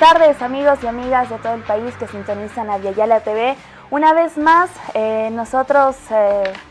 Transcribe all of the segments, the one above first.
tardes, amigos y amigas de todo el país que sintonizan Aviala TV. Una vez más, nosotros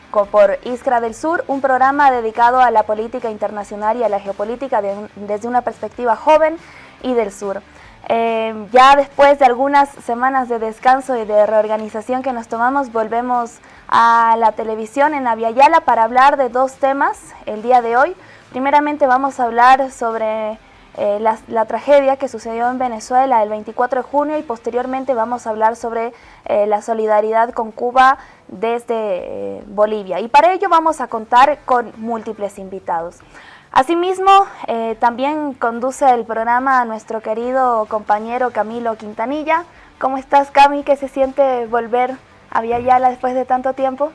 por Iskra del Sur, un programa dedicado a la política internacional y a la geopolítica desde una perspectiva joven y del sur. Ya después de algunas semanas de descanso y de reorganización que nos tomamos, volvemos a la televisión en Aviala para hablar de dos temas el día de hoy. Primeramente vamos a hablar sobre la tragedia que sucedió en Venezuela el 24 de junio y posteriormente vamos a hablar sobre la solidaridad con Cuba desde Bolivia. Y para ello vamos a contar con múltiples invitados. Asimismo, también conduce el programa nuestro querido compañero Camilo Quintanilla. ¿Cómo estás, Cami? ¿Qué se siente volver a Aviala después de tanto tiempo?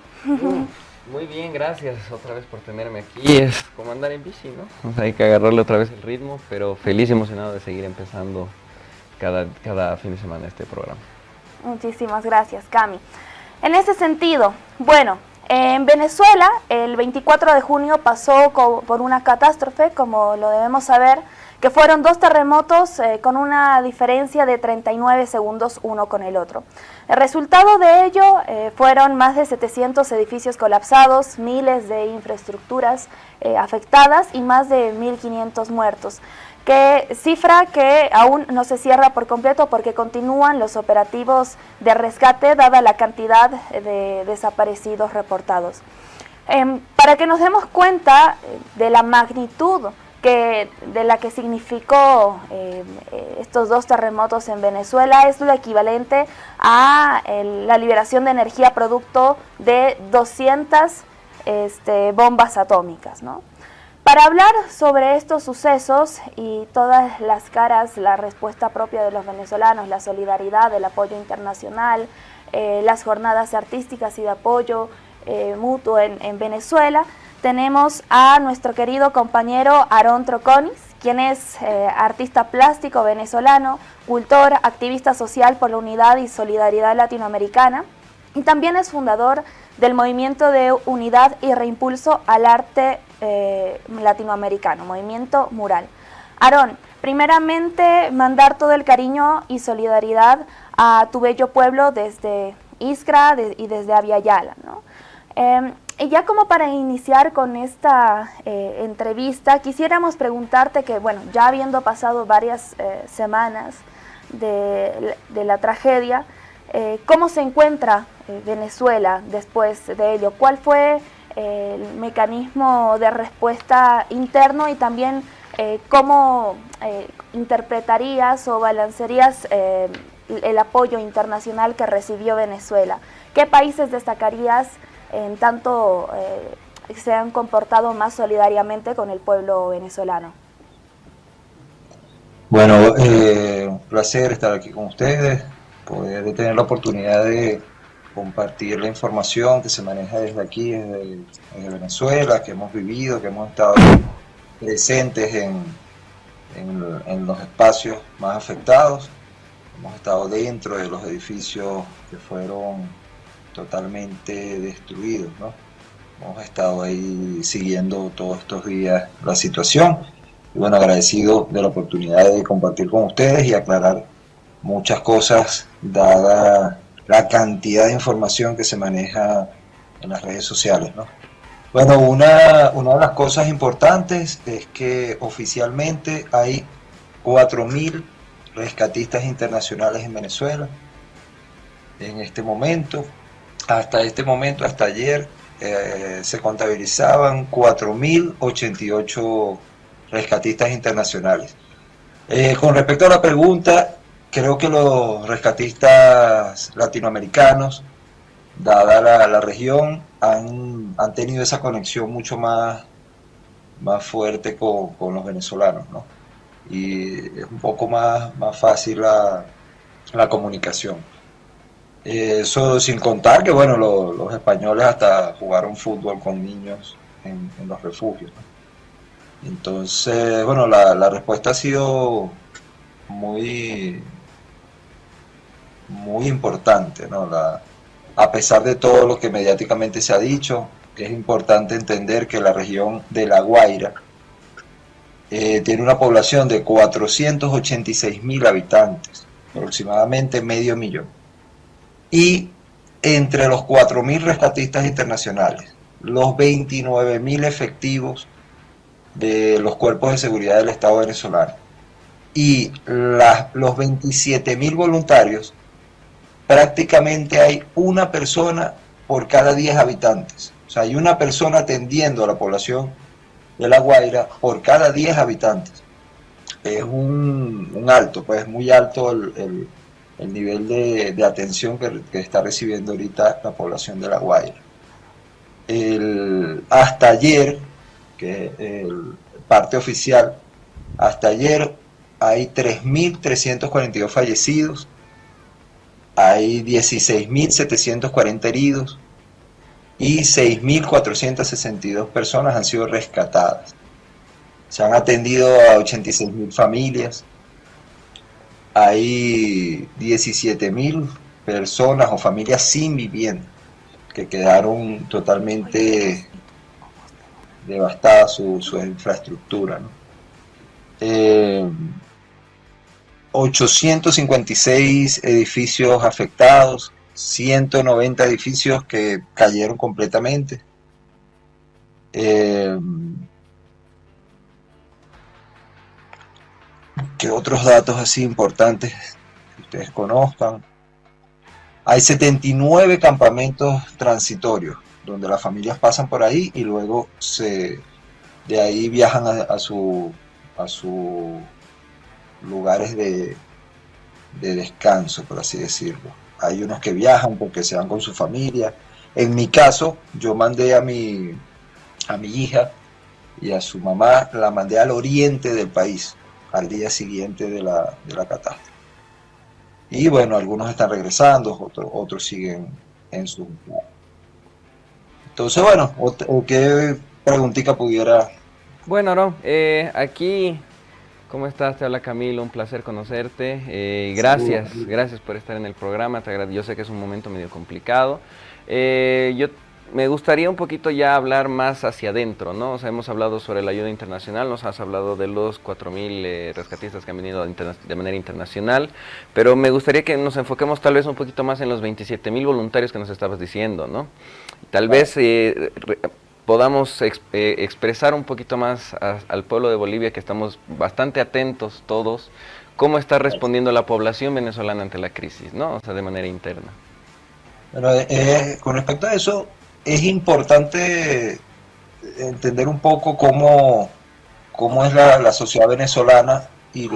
Muy bien, gracias otra vez por tenerme aquí. Es como andar en bici, ¿no? Hay que agarrarle otra vez el ritmo, pero feliz y emocionado de seguir empezando cada fin de semana este programa. Muchísimas gracias, Cami. En ese sentido, bueno, en Venezuela el 24 de junio pasó por una catástrofe, como lo debemos saber, que fueron dos terremotos con una diferencia de 39 segundos uno con el otro. El resultado de ello fueron más de 700 edificios colapsados, miles de infraestructuras afectadas y más de 1.500 muertos, cifra que aún no se cierra por completo porque continúan los operativos de rescate dada la cantidad de desaparecidos reportados. Para que nos demos cuenta de la magnitud de la que significó estos dos terremotos en Venezuela, es lo equivalente a la liberación de energía producto de 200 bombas atómicas, ¿no? Para hablar sobre estos sucesos y todas las caras, la respuesta propia de los venezolanos, la solidaridad, el apoyo internacional, las jornadas artísticas y de apoyo mutuo en Venezuela, tenemos a nuestro querido compañero Aarón Troconis, quien es artista plástico venezolano, cultor, activista social por la unidad y solidaridad latinoamericana, y también es fundador del Movimiento de Unidad y Reimpulso al Arte Latinoamericano, Movimiento Mural. Aarón, primeramente mandar todo el cariño y solidaridad a tu bello pueblo desde Iskra y desde Aviala, ¿no? Y ya como para iniciar con esta entrevista, quisiéramos preguntarte que, bueno, ya habiendo pasado varias semanas de la tragedia, ¿cómo se encuentra Venezuela después de ello? ¿Cuál fue el mecanismo de respuesta interno y también cómo interpretarías o balancearías el apoyo internacional que recibió Venezuela? ¿Qué países destacarías en tanto se han comportado más solidariamente con el pueblo venezolano? Bueno, un placer estar aquí con ustedes, poder tener la oportunidad de compartir la información que se maneja desde aquí, desde Venezuela, que hemos vivido, que hemos estado presentes en los espacios más afectados. Hemos estado dentro de los edificios que fueron totalmente destruidos, ¿no? Hemos estado ahí siguiendo todos estos días la situación y bueno, agradecido de la oportunidad de compartir con ustedes y aclarar muchas cosas dada la cantidad de información que se maneja en las redes sociales, ¿no? Bueno, una de las cosas importantes es que oficialmente hay 4.000 rescatistas internacionales en Venezuela en este momento. Hasta ayer, se contabilizaban 4.088 rescatistas internacionales. Con respecto a la pregunta, creo que los rescatistas latinoamericanos, dada la región, han tenido esa conexión mucho más fuerte con los venezolanos, ¿no? Y es un poco más fácil la comunicación. Eso sin contar que bueno, los españoles hasta jugaron fútbol con niños en los refugios, ¿no? Entonces, bueno, la respuesta ha sido muy, muy importante, ¿no? A pesar de todo lo que mediáticamente se ha dicho, es importante entender que la región de La Guaira tiene una población de 486.000 habitantes, aproximadamente medio millón. Y entre los 4.000 rescatistas internacionales, los 29.000 efectivos de los cuerpos de seguridad del Estado venezolano y los 27.000 voluntarios, prácticamente hay una persona por cada 10 habitantes. O sea, hay una persona atendiendo a la población de La Guaira por cada 10 habitantes. Es un alto, pues es muy alto el nivel de atención que está recibiendo ahorita la población de La Guaira. Hasta ayer, que el parte oficial, hasta ayer hay 3.342 fallecidos, hay 16.740 heridos y 6.462 personas han sido rescatadas. Se han atendido a 86.000 familias, hay 17.000 personas o familias sin vivienda que quedaron totalmente devastada su infraestructura, ¿no? 856 edificios afectados, 190 edificios que cayeron completamente. ¿Qué otros datos así importantes que ustedes conozcan? Hay 79 campamentos transitorios donde las familias pasan por ahí y luego de ahí viajan a sus lugares de descanso, por así decirlo. Hay unos que viajan porque se van con su familia. En mi caso, yo mandé a mi hija y a su mamá, la mandé al oriente del país, al día siguiente de la catástrofe. Y bueno, algunos están regresando, otros siguen en su... Entonces, bueno, ¿qué preguntita pudiera? Bueno, Aaron, aquí, ¿cómo estás? Te habla Camilo, un placer conocerte. Gracias por estar en el programa. Yo sé que es un momento medio complicado. Me gustaría un poquito ya hablar más hacia adentro, ¿no? O sea, hemos hablado sobre la ayuda internacional, nos has hablado de los 4.000 rescatistas que han venido de manera internacional, pero me gustaría que nos enfoquemos tal vez un poquito más en los 27.000 voluntarios que nos estabas diciendo, ¿no? Tal vez podamos expresar un poquito más al pueblo de Bolivia, que estamos bastante atentos todos, cómo está respondiendo la población venezolana ante la crisis, ¿no? O sea, de manera interna. Bueno, con respecto a eso, es importante entender un poco cómo es la sociedad venezolana y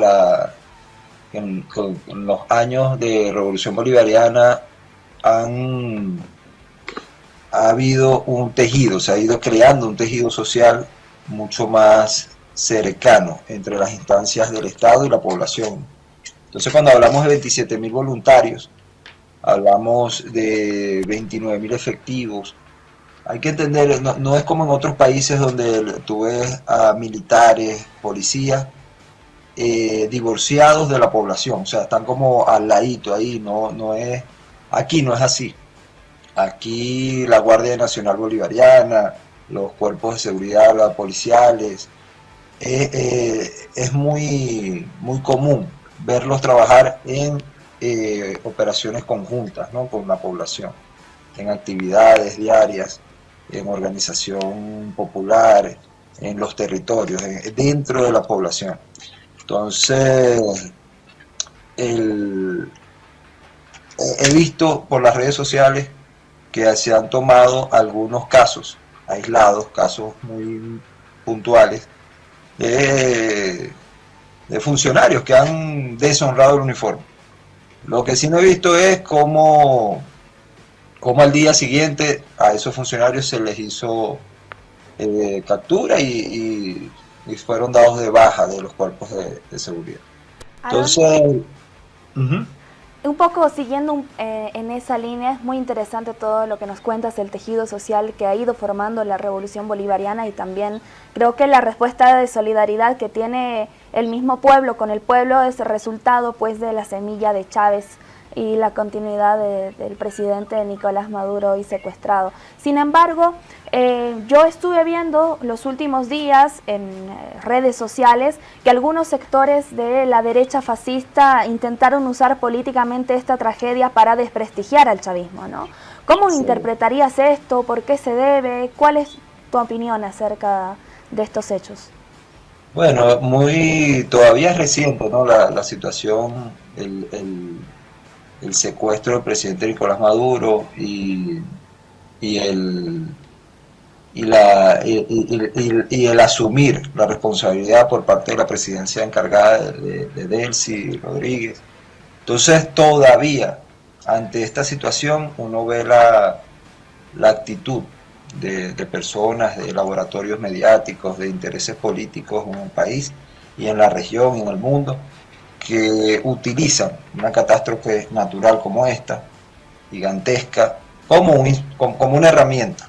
en los años de Revolución Bolivariana ha habido un tejido, se ha ido creando un tejido social mucho más cercano entre las instancias del Estado y la población. Entonces, cuando hablamos de 27.000 voluntarios, hablamos de 29.000 efectivos. Hay que entender, no es como en otros países donde tú ves a militares, policías, divorciados de la población, o sea, están como al ladito ahí, aquí no es así. Aquí la Guardia Nacional Bolivariana, los cuerpos de seguridad, los policiales, es muy común verlos trabajar en operaciones conjuntas, ¿no?, con la población, en actividades diarias, en organización popular, en los territorios, dentro de la población. Entonces, he visto por las redes sociales que se han tomado algunos casos aislados, casos muy puntuales, de funcionarios que han deshonrado el uniforme. Lo que sí no he visto es cómo al día siguiente a esos funcionarios se les hizo captura y fueron dados de baja de los cuerpos de seguridad. Entonces, un poco siguiendo en esa línea, es muy interesante todo lo que nos cuentas del tejido social que ha ido formando la Revolución Bolivariana, y también creo que la respuesta de solidaridad que tiene el mismo pueblo con el pueblo es el resultado, pues, de la semilla de Chávez y la continuidad del presidente Nicolás Maduro hoy secuestrado. Sin embargo, yo estuve viendo los últimos días en redes sociales que algunos sectores de la derecha fascista intentaron usar políticamente esta tragedia para desprestigiar al chavismo, ¿no? ¿Cómo interpretarías esto? ¿Por qué se debe? ¿Cuál es tu opinión acerca de estos hechos? Bueno, todavía es reciente, ¿no? La situación, el secuestro del presidente Nicolás Maduro y el, y el asumir la responsabilidad por parte de la presidencia encargada de Delcy Rodríguez. Entonces, todavía, ante esta situación, uno ve la actitud de personas, de laboratorios mediáticos, de intereses políticos en el país y en la región y en el mundo, que utilizan una catástrofe natural como esta, gigantesca, como una herramienta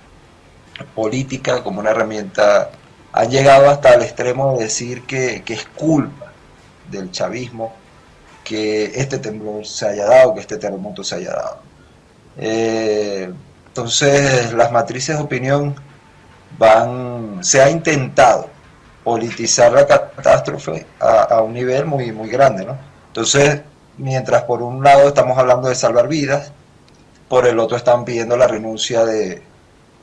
política, como una herramienta. Han llegado hasta el extremo de decir que es culpa del chavismo que este temblor se haya dado, que este terremoto se haya dado. Entonces, las matrices de opinión se ha intentado politizar la catástrofe a un nivel muy, muy grande, ¿no? Entonces, mientras por un lado estamos hablando de salvar vidas, por el otro están pidiendo la renuncia de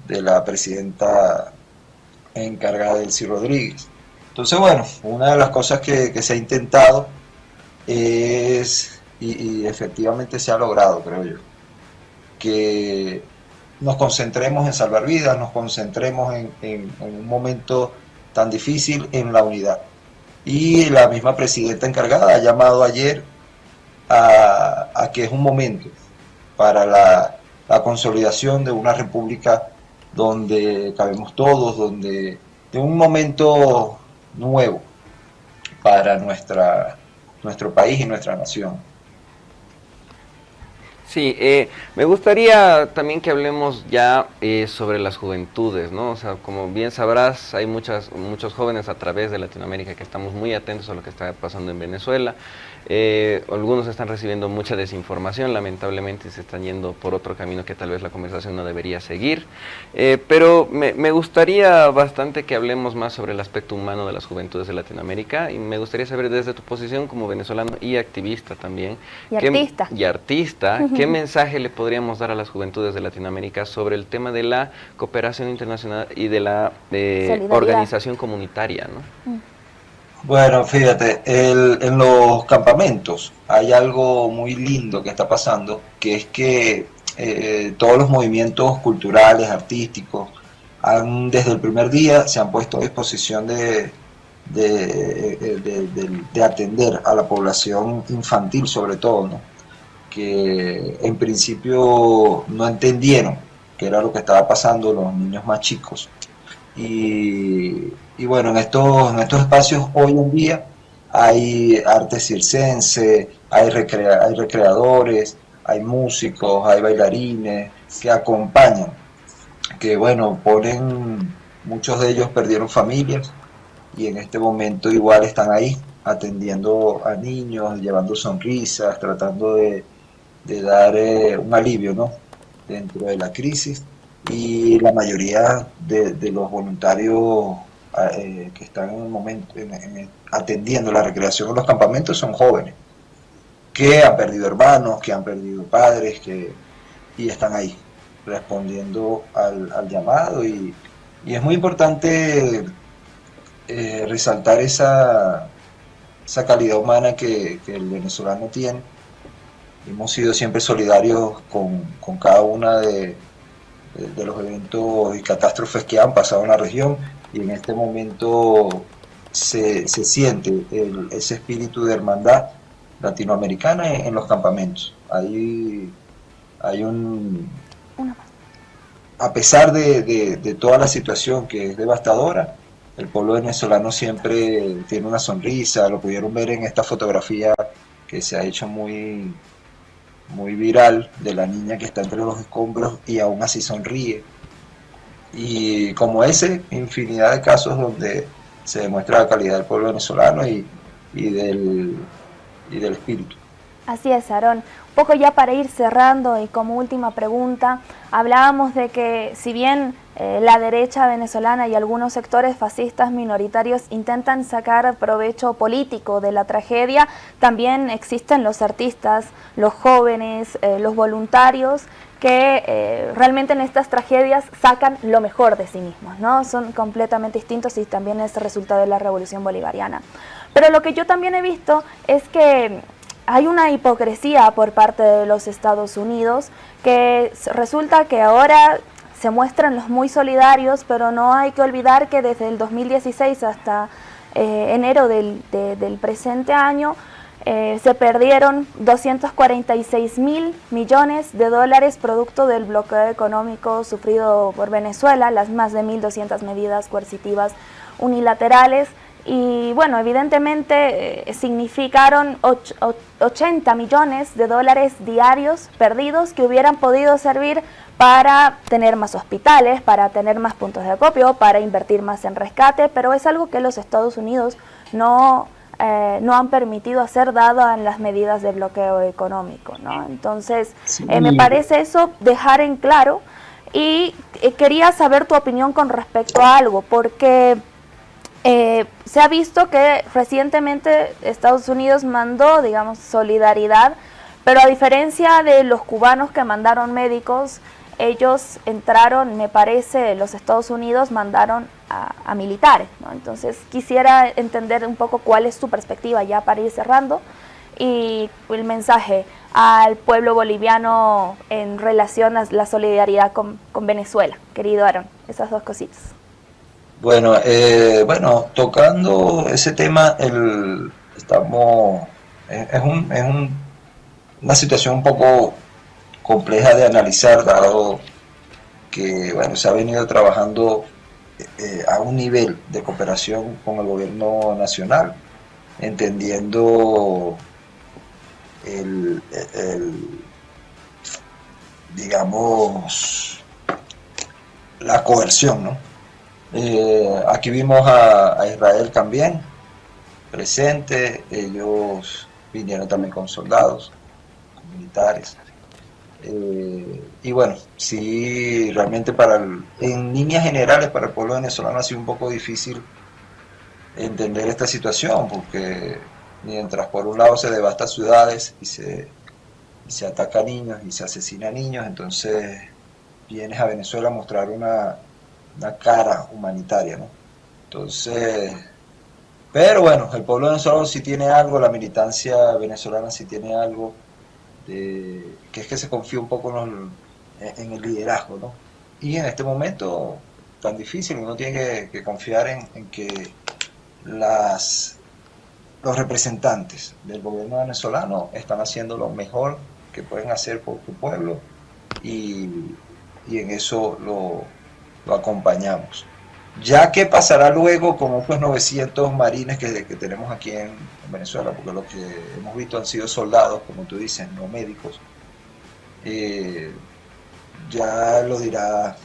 la presidenta encargada Delcy Rodríguez. Entonces, bueno, una de las cosas que se ha intentado es, y efectivamente se ha logrado, creo yo, que nos concentremos en salvar vidas, nos concentremos en un momento tan difícil en la unidad. Y la misma presidenta encargada ha llamado ayer a que es un momento para la consolidación de una república donde cabemos todos, de un momento nuevo para nuestro país y nuestra nación. Sí, me gustaría también que hablemos ya sobre las juventudes, ¿no? O sea, como bien sabrás, hay muchos jóvenes a través de Latinoamérica que estamos muy atentos a lo que está pasando en Venezuela. Algunos están recibiendo mucha desinformación, lamentablemente se están yendo por otro camino que tal vez la conversación no debería seguir, pero me gustaría bastante que hablemos más sobre el aspecto humano de las juventudes de Latinoamérica, y me gustaría saber desde tu posición como venezolano y activista también, y artista, ¿qué mensaje le podríamos dar a las juventudes de Latinoamérica sobre el tema de la cooperación internacional y de la organización comunitaria, ¿no? Bueno, fíjate, en los campamentos hay algo muy lindo que está pasando, que es que todos los movimientos culturales, artísticos, desde el primer día se han puesto a disposición de atender a la población infantil sobre todo, ¿no? Que en principio no entendieron qué era lo que estaba pasando los niños más chicos. Y bueno, en estos espacios hoy en día hay arte circense, hay recreadores, hay músicos, hay bailarines que acompañan, que bueno, muchos de ellos perdieron familias y en este momento igual están ahí atendiendo a niños, llevando sonrisas, tratando de dar un alivio, ¿no? Dentro de la crisis. Y la mayoría de los voluntarios que están en el momento atendiendo la recreación en los campamentos son jóvenes que han perdido hermanos, que han perdido padres, y están ahí respondiendo al llamado, y es muy importante resaltar esa calidad humana que el venezolano tiene. Hemos sido siempre solidarios con cada una de los eventos y catástrofes que han pasado en la región, y en este momento se siente ese espíritu de hermandad latinoamericana en los campamentos. A pesar de toda la situación que es devastadora, el pueblo venezolano siempre tiene una sonrisa. Lo pudieron ver en esta fotografía que se ha hecho muy viral, de la niña que está entre los escombros y aún así sonríe. Y como ese, infinidad de casos donde se demuestra la calidad del pueblo venezolano y del espíritu. Así es, Aarón. Un poco ya para ir cerrando y como última pregunta, hablábamos de que si bien la derecha venezolana y algunos sectores fascistas minoritarios intentan sacar provecho político de la tragedia, también existen los artistas, los jóvenes, los voluntarios que realmente en estas tragedias sacan lo mejor de sí mismos, ¿no? Son completamente distintos y también es resultado de la Revolución Bolivariana. Pero lo que yo también he visto es que hay una hipocresía por parte de los Estados Unidos, que resulta que ahora se muestran los muy solidarios, pero no hay que olvidar que desde el 2016 hasta enero del presente año se perdieron 246.000 millones de dólares producto del bloqueo económico sufrido por Venezuela, las más de 1.200 medidas coercitivas unilaterales. Y bueno, evidentemente significaron 80 millones de dólares diarios perdidos que hubieran podido servir para tener más hospitales, para tener más puntos de acopio, para invertir más en rescate, pero es algo que los Estados Unidos no han permitido hacer dado en las medidas de bloqueo económico, ¿no? Entonces, Sí. me parece eso dejar en claro y quería saber tu opinión con respecto a algo, porque se ha visto que recientemente Estados Unidos mandó, digamos, solidaridad, pero a diferencia de los cubanos que mandaron médicos, ellos entraron, me parece, los Estados Unidos mandaron a militares, ¿no? Entonces quisiera entender un poco cuál es tu perspectiva ya para ir cerrando y el mensaje al pueblo boliviano en relación a la solidaridad con Venezuela. Querido Aarón, esas dos cositas. Bueno, tocando ese tema, una situación un poco compleja de analizar, dado que bueno, se ha venido trabajando a un nivel de cooperación con el gobierno nacional, entendiendo digamos, la coerción, ¿no? Aquí vimos a Israel también presente, ellos vinieron también con soldados, con militares. Y bueno, sí, realmente en líneas generales para el pueblo venezolano ha sido un poco difícil entender esta situación, porque mientras por un lado se devasta ciudades y se ataca a niños y se asesina a niños, entonces vienes a Venezuela a mostrar una cara humanitaria, ¿no? Entonces, pero bueno, el pueblo venezolano sí tiene algo, la militancia venezolana sí tiene algo, que es que se confía un poco en el liderazgo, ¿no? Y en este momento tan difícil, uno tiene que confiar en que los representantes del gobierno venezolano están haciendo lo mejor que pueden hacer por tu pueblo y en eso lo acompañamos. Ya que pasará luego con otros 900 marines que tenemos aquí en Venezuela, porque lo que hemos visto han sido soldados, como tú dices, no médicos, ya lo dirá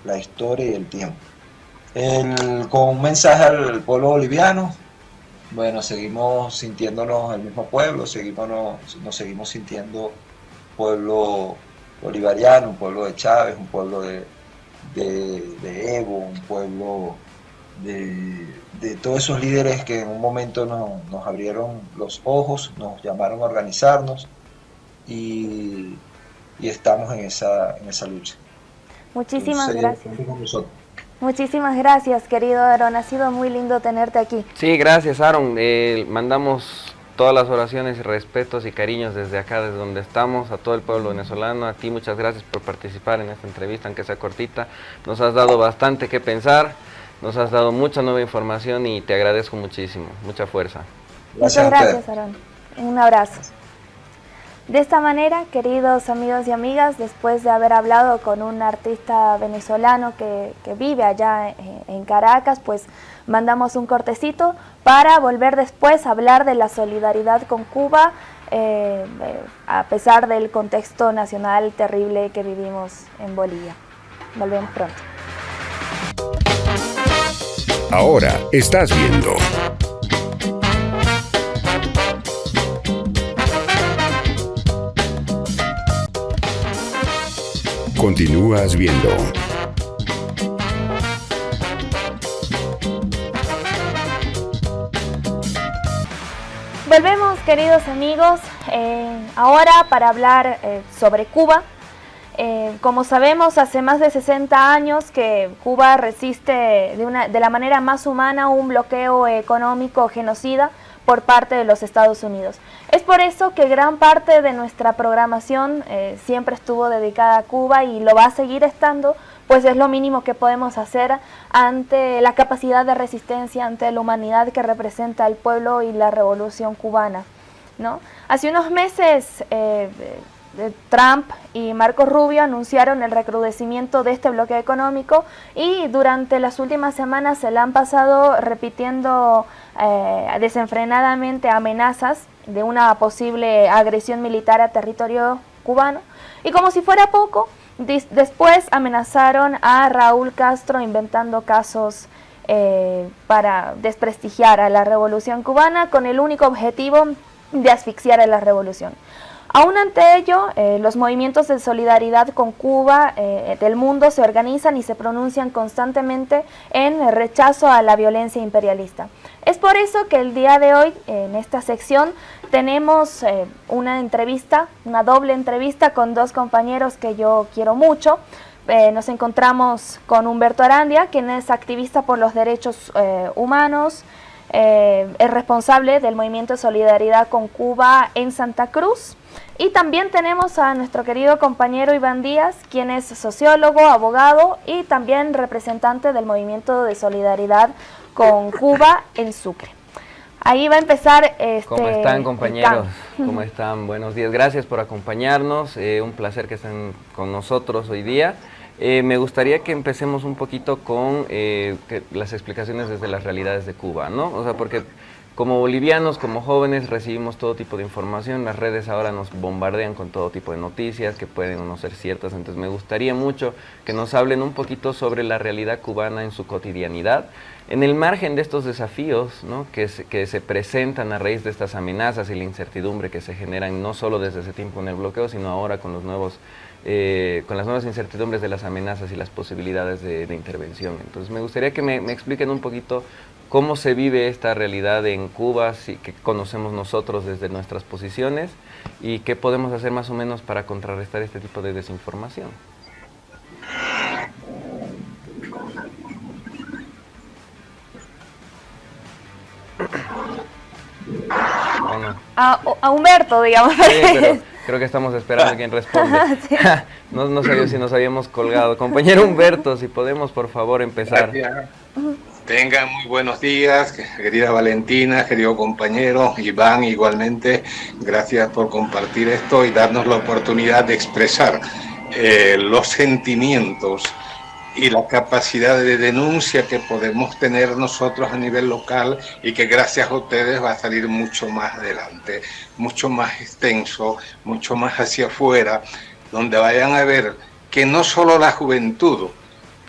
la historia y el tiempo. Con un mensaje al pueblo boliviano, bueno, seguimos sintiéndonos el mismo pueblo, nos seguimos sintiendo pueblo bolivariano, un pueblo de Chávez, un pueblo de Evo, un pueblo de todos esos líderes que en un momento nos abrieron los ojos, nos llamaron a organizarnos y estamos en esa lucha. Muchísimas gracias. Nosotros. Muchísimas gracias, querido Aarón. Ha sido muy lindo tenerte aquí. Sí, gracias, Aaron. Mandamos todas las oraciones y respetos y cariños desde acá, desde donde estamos, a todo el pueblo venezolano. A ti muchas gracias por participar en esta entrevista, aunque sea cortita. Nos has dado bastante que pensar, nos has dado mucha nueva información y te agradezco muchísimo. Mucha fuerza. Muchas gracias, Aarón. Un abrazo. De esta manera, queridos amigos y amigas, después de haber hablado con un artista venezolano que vive allá en Caracas, pues mandamos un cortecito para volver después a hablar de la solidaridad con Cuba, a pesar del contexto nacional terrible que vivimos en Bolivia. Volvemos pronto. Ahora estás viendo Continúas viendo. Volvemos, queridos amigos, ahora para hablar sobre Cuba. Como sabemos, hace más de 60 años que Cuba resiste de la manera más humana un bloqueo económico genocida por parte de los Estados Unidos. Es por eso que gran parte de nuestra programación siempre estuvo dedicada a Cuba y lo va a seguir estando, pues es lo mínimo que podemos hacer ante la capacidad de resistencia, ante la humanidad que representa el pueblo y la revolución cubana, ¿no? Hace unos meses Trump y Marco Rubio anunciaron el recrudecimiento de este bloqueo económico y durante las últimas semanas se le han pasado repitiendo desenfrenadamente amenazas de una posible agresión militar a territorio cubano. Y como si fuera poco, después amenazaron a Raúl Castro inventando casos para desprestigiar a la revolución cubana con el único objetivo de asfixiar a la revolución. Aún ante ello, los movimientos de solidaridad con Cuba del mundo se organizan y se pronuncian constantemente en rechazo a la violencia imperialista. Es por eso que el día de hoy, en esta sección, tenemos una entrevista, una doble entrevista con dos compañeros que yo quiero mucho. Nos encontramos con Humberto Arandia, quien es activista por los derechos humanos, es responsable del movimiento de solidaridad con Cuba en Santa Cruz. Y también tenemos a nuestro querido compañero Iván Díaz, quien es sociólogo, abogado y también representante del movimiento de solidaridad con Cuba en Sucre. Ahí va a empezar ¿Cómo están, compañeros? ¿Cómo están? Buenos días. Gracias por acompañarnos. Un placer que estén con nosotros hoy día. Me gustaría que empecemos un poquito con las explicaciones desde las realidades de Cuba, ¿no? O sea, porque como bolivianos, como jóvenes, recibimos todo tipo de información. Las redes ahora nos bombardean con todo tipo de noticias que pueden o no ser ciertas. Entonces me gustaría mucho que nos hablen un poquito sobre la realidad cubana en su cotidianidad, en el margen de estos desafíos, ¿no?, que se presentan a raíz de estas amenazas y la incertidumbre que se generan no solo desde ese tiempo en el bloqueo, sino ahora con los nuevos con las nuevas incertidumbres de las amenazas y las posibilidades de intervención. Entonces me gustaría que me expliquen un poquito cómo se vive esta realidad en Cuba, que conocemos nosotros desde nuestras posiciones, y qué podemos hacer más o menos para contrarrestar este tipo de desinformación. Bueno. A Humberto, digamos. Sí, pero creo que estamos esperando a quien responde. Sí. No sabía si nos habíamos colgado. Compañero Humberto, si podemos, por favor, empezar. Gracias. Tengan muy buenos días, querida Valentina, querido compañero Iván, igualmente. Gracias por compartir esto y darnos la oportunidad de expresar los sentimientos y la capacidad de denuncia que podemos tener nosotros a nivel local y que gracias a ustedes va a salir mucho más adelante, mucho más extenso, mucho más hacia afuera, donde vayan a ver que no solo la juventud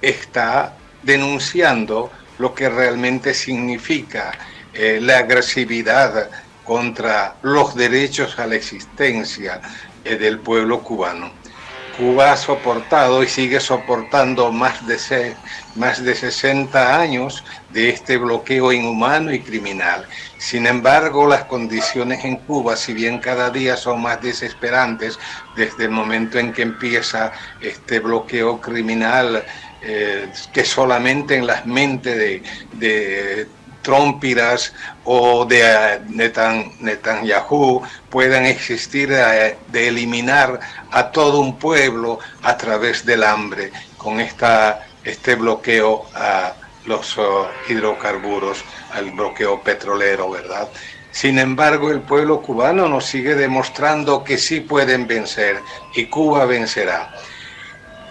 está denunciando lo que realmente significa la agresividad contra los derechos a la existencia del pueblo cubano. Cuba ha soportado y sigue soportando más de 60 años de este bloqueo inhumano y criminal. Sin embargo, las condiciones en Cuba, si bien cada día son más desesperantes, desde el momento en que empieza este bloqueo criminal, que solamente en las mentes de Trumpiras o de Netanyahu puedan existir, de eliminar a todo un pueblo a través del hambre, con este bloqueo a los hidrocarburos, al bloqueo petrolero, ¿verdad? Sin embargo, el pueblo cubano nos sigue demostrando que sí pueden vencer y Cuba vencerá.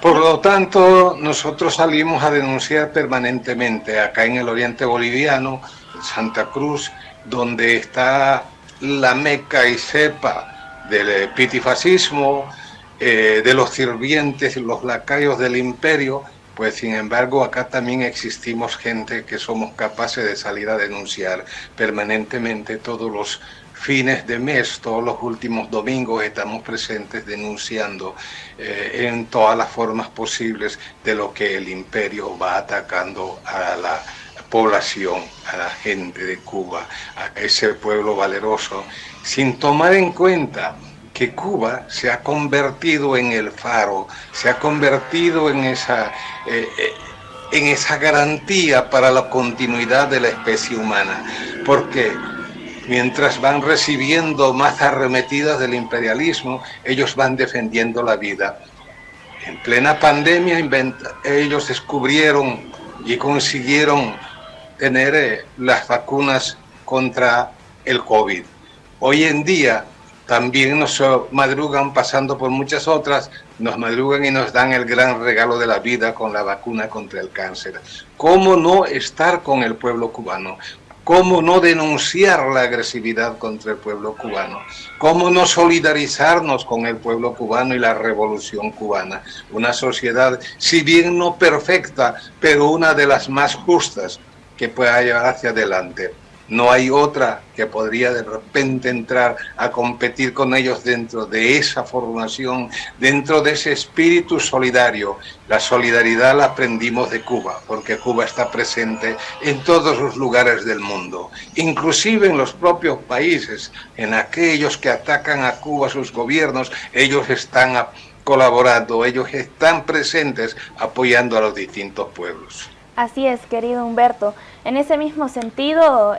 Por lo tanto, nosotros salimos a denunciar permanentemente acá en el oriente boliviano, Santa Cruz, donde está la meca y cepa del pitifascismo, de los sirvientes, los lacayos del imperio. Pues sin embargo acá también existimos gente que somos capaces de salir a denunciar permanentemente todos los fines de mes, todos los últimos domingos, estamos presentes denunciando en todas las formas posibles de lo que el imperio va atacando a la población, a la gente de Cuba, a ese pueblo valeroso, sin tomar en cuenta que Cuba se ha convertido en el faro, se ha convertido en esa garantía para la continuidad de la especie humana, porque mientras van recibiendo más arremetidas del imperialismo, ellos van defendiendo la vida. En plena pandemia ellos descubrieron y consiguieron tener las vacunas contra el COVID. Hoy en día también nos madrugan, pasando por muchas otras, nos madrugan y nos dan el gran regalo de la vida con la vacuna contra el cáncer. ¿Cómo no estar con el pueblo cubano? ¿Cómo no denunciar la agresividad contra el pueblo cubano? ¿Cómo no solidarizarnos con el pueblo cubano y la revolución cubana? Una sociedad, si bien no perfecta, pero una de las más justas que pueda llevar hacia adelante. No hay otra que podría de repente entrar a competir con ellos dentro de esa formación, dentro de ese espíritu solidario. La solidaridad la aprendimos de Cuba, porque Cuba está presente en todos los lugares del mundo, inclusive en los propios países, en aquellos que atacan a Cuba, sus gobiernos, ellos están colaborando, ellos están presentes apoyando a los distintos pueblos. Así es, querido Humberto. En ese mismo sentido,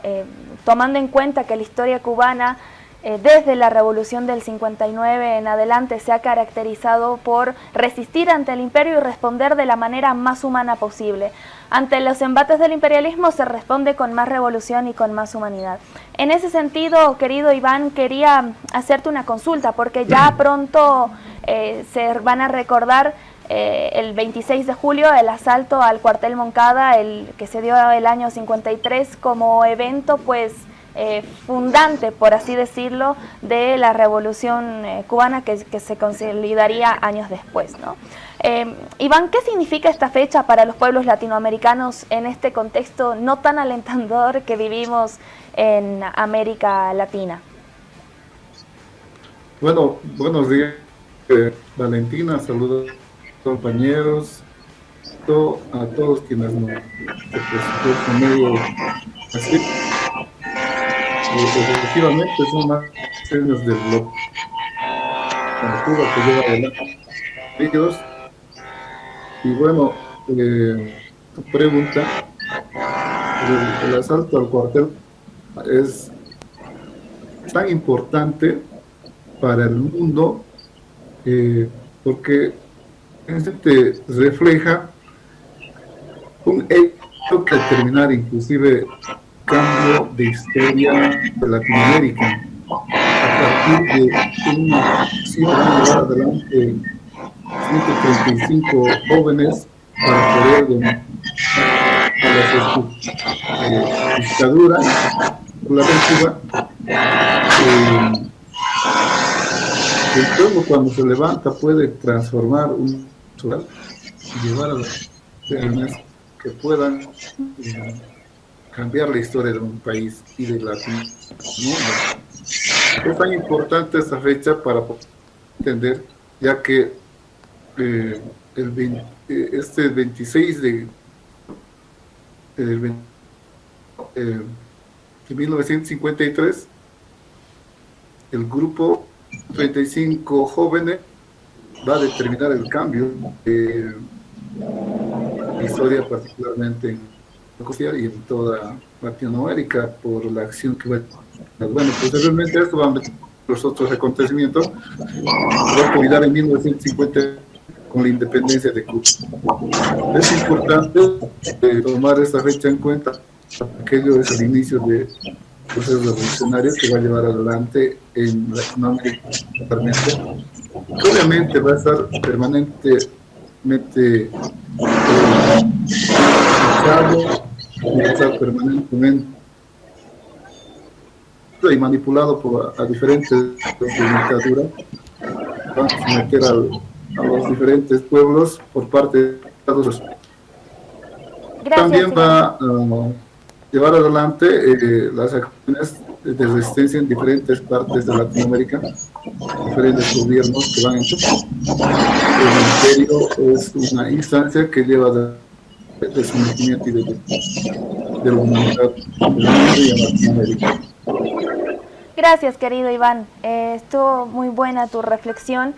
tomando en cuenta que la historia cubana, desde la Revolución del 59 en adelante, se ha caracterizado por resistir ante el imperio y responder de la manera más humana posible. Ante los embates del imperialismo se responde con más revolución y con más humanidad. En ese sentido, querido Iván, quería hacerte una consulta, porque ya pronto se van a recordar el 26 de julio el asalto al cuartel Moncada, el que se dio el año 53 como evento pues fundante, por así decirlo, de la revolución cubana que se consolidaría años después, ¿no? Iván, ¿qué significa esta fecha para los pueblos latinoamericanos en este contexto no tan alentador que vivimos en América Latina? Bueno, buenos días, Valentina, saludos compañeros, a todos quienes nos presentaron medio así. Efectivamente son más años del bloque con Cuba que lleva adelante ellos. Y bueno, tu pregunta, el asalto al cuartel es tan importante para el mundo porque refleja un hecho que determinar inclusive cambio de historia de Latinoamérica a partir de una acción que llevar adelante 135 jóvenes para poder dominar a las dictaduras por la Cuba. El pueblo cuando se levanta puede transformar un social y llevar a las personas que puedan cambiar la historia de un país y de la mundo. Es tan importante esta fecha para entender, ya que este 26 de 1953, el grupo 35 jóvenes va a determinar el cambio de historia, particularmente en Rusia y en toda Latinoamérica, por la acción que va a tener. Bueno, posteriormente a esto van a meter los otros acontecimientos. Va a culminar en 1950 con la independencia de Cuba. Es importante tomar esta fecha en cuenta, aquello es el inicio de proceso revolucionario que va a llevar adelante en Latinoamérica. Obviamente va a estar permanentemente y manipulado por a diferentes dictaduras. Van a someter a los diferentes pueblos por parte de todos. También va a llevar adelante las acciones de resistencia en diferentes partes de Latinoamérica, diferentes gobiernos que lo han hecho. El imperio es una instancia que lleva de sometimiento y de la humanidad del mundo y en Latinoamérica. Gracias, querido Iván. Estuvo muy buena tu reflexión.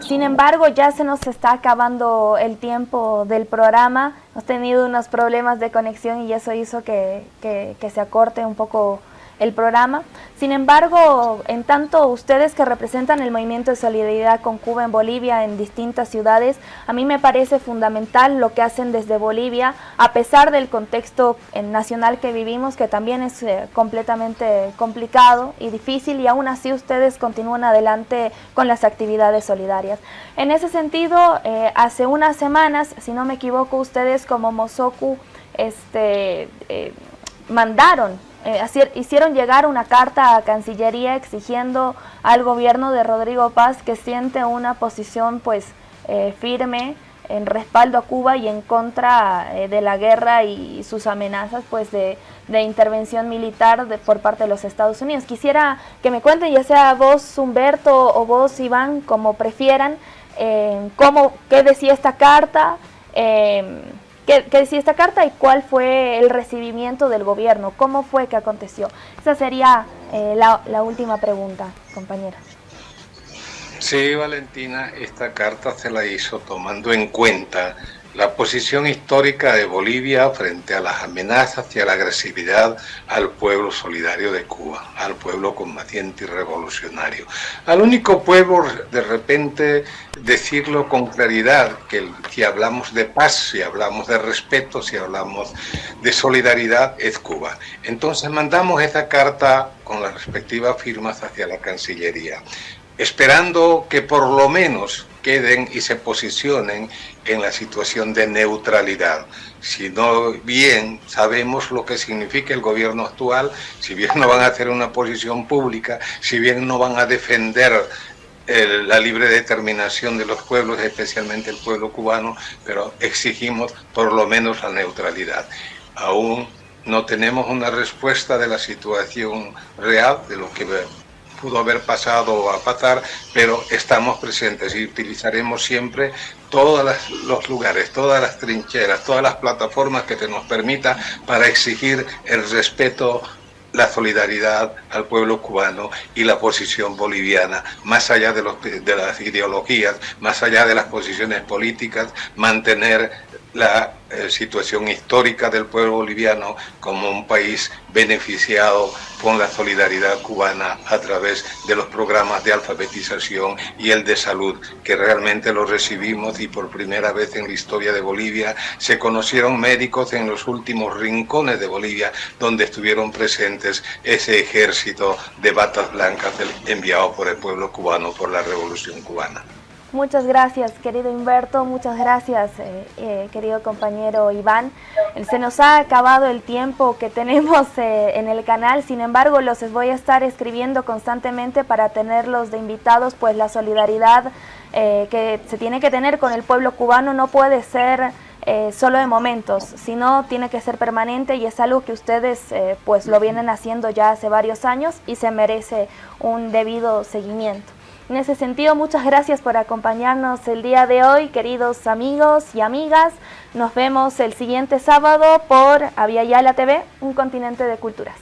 Sin embargo, ya se nos está acabando el tiempo del programa. Hemos tenido unos problemas de conexión y eso hizo que se acorte un poco el programa. Sin embargo, en tanto ustedes que representan el movimiento de solidaridad con Cuba en Bolivia en distintas ciudades, a mí me parece fundamental lo que hacen desde Bolivia, a pesar del contexto nacional que vivimos, que también es completamente complicado y difícil, y aún así ustedes continúan adelante con las actividades solidarias. En ese sentido, hace unas semanas, si no me equivoco, ustedes como Mosoku hicieron llegar una carta a Cancillería exigiendo al gobierno de Rodrigo Paz que siente una posición pues firme en respaldo a Cuba y en contra de la guerra y sus amenazas pues de intervención militar por parte de los Estados Unidos. Quisiera que me cuenten, ya sea vos Humberto o vos Iván, como prefieran, qué decía esta carta, ¿Qué decía esta carta y cuál fue el recibimiento del gobierno? ¿Cómo fue que aconteció? Esa sería la última pregunta, compañera. Sí, Valentina, esta carta se la hizo tomando en cuenta la posición histórica de Bolivia frente a las amenazas y a la agresividad al pueblo solidario de Cuba, al pueblo combatiente y revolucionario. Al único pueblo, de repente, decirlo con claridad, que si hablamos de paz, si hablamos de respeto, si hablamos de solidaridad, es Cuba. Entonces mandamos esa carta con las respectivas firmas hacia la Cancillería, esperando que por lo menos queden y se posicionen en la situación de neutralidad. Si no bien sabemos lo que significa el gobierno actual, si bien no van a hacer una posición pública, si bien no van a defender la libre determinación de los pueblos, especialmente el pueblo cubano, pero exigimos por lo menos la neutralidad. Aún no tenemos una respuesta de la situación real, de lo que pudo haber pasado o a pasar, pero estamos presentes y utilizaremos siempre todos los lugares, todas las trincheras, todas las plataformas que se nos permita para exigir el respeto, la solidaridad al pueblo cubano y la posición boliviana, más allá de las ideologías, más allá de las posiciones políticas, mantener la situación histórica del pueblo boliviano como un país beneficiado con la solidaridad cubana a través de los programas de alfabetización y el de salud, que realmente lo recibimos, y por primera vez en la historia de Bolivia se conocieron médicos en los últimos rincones de Bolivia donde estuvieron presentes ese ejército de batas blancas enviado por el pueblo cubano, por la Revolución Cubana. Muchas gracias, querido Humberto, muchas gracias, querido compañero Iván. Se nos ha acabado el tiempo que tenemos en el canal, sin embargo, los voy a estar escribiendo constantemente para tenerlos de invitados, pues la solidaridad que se tiene que tener con el pueblo cubano no puede ser solo de momentos, sino tiene que ser permanente, y es algo que ustedes pues lo vienen haciendo ya hace varios años y se merece un debido seguimiento. En ese sentido, muchas gracias por acompañarnos el día de hoy, queridos amigos y amigas. Nos vemos el siguiente sábado por Aviala TV, un continente de culturas.